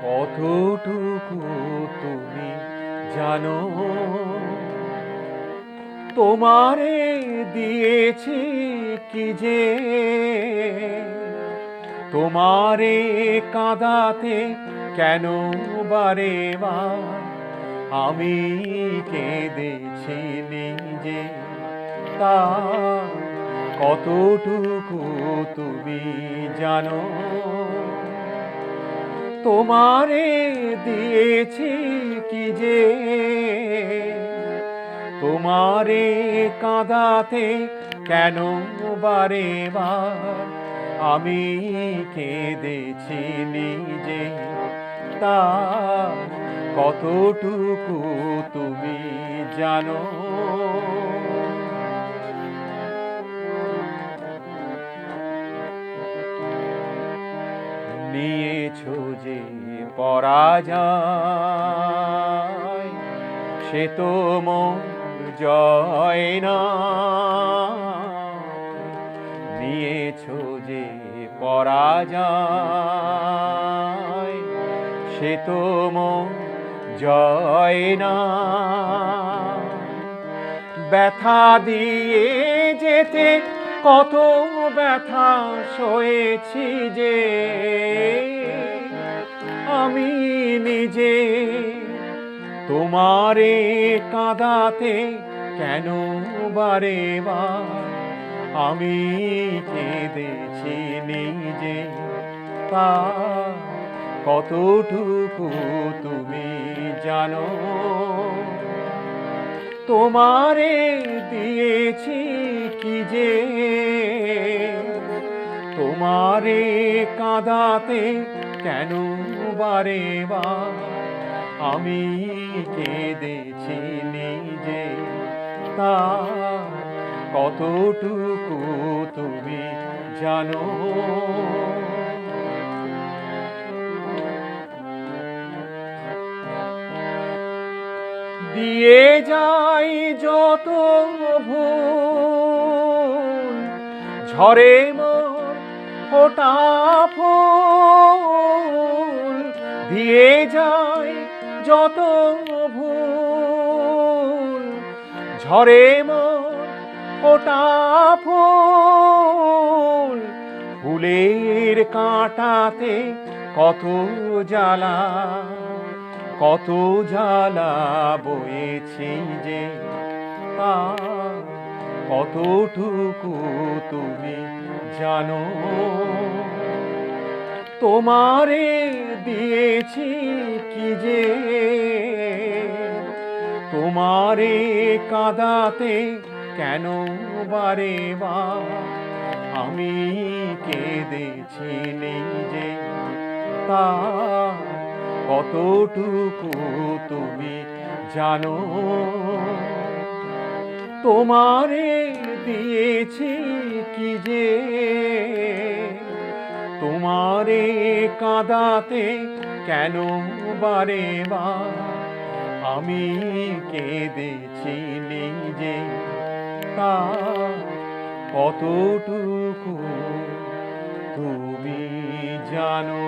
কতটুকু তুমি জানো, তোমারে দিয়েছি কি যে, তোমারে কাঁদাতে কেন বারে বার আমি কেঁদেছি নিজে। তা কতটুকু তুমি জানো, তোমারে দিয়েছি কি যে, তোমারে কাঁদাতে কেন বারে বার আমি কেঁদেছি নিজে। তা কতটুকু তুমি জানো। নিয়েছো যে পরাজয়, সে তো মোর জয় না। নিয়েছো যে পরাজয়, সে তো মোর জয় না। ব্যথা দিয়ে যেতে কত ব্যথা সয়েছি যে, আমি নিজে তোমারে কাঁদাতে কেন বারে বার আমি কেঁদেছি নিজে। তা কতটুকু তুমি জানো, তোমারে দিয়েছি কি যে, তোমারে কাঁদাতে কেন বারে বার আমি কেঁদেছি নিজে। তা কতটুকু তুমি জানো। দিয়ে যাই যত ভুল, ঝরে মোর ফোটা ফুল। দিয়ে যাই যত ভুল, ঝরে মোর ফোটা ফুল। ফুলের কাঁটাতে কত জ্বালা, কত জ্বালা বয়েছি যে। তা কতটুকু তুমি জানো, তোমারে দিয়েছি কি যে, তোমারে কাঁদাতে কেন বারে বার আমি কেঁদেছি নিজে। তা কতটুকু তুমি জানো, তোমারে দিয়েছি কি যে, তোমারে কাঁদাতে কেন বারে বার আমি কেঁদেছি নিজে। তা কতটুকু তুমি জানো।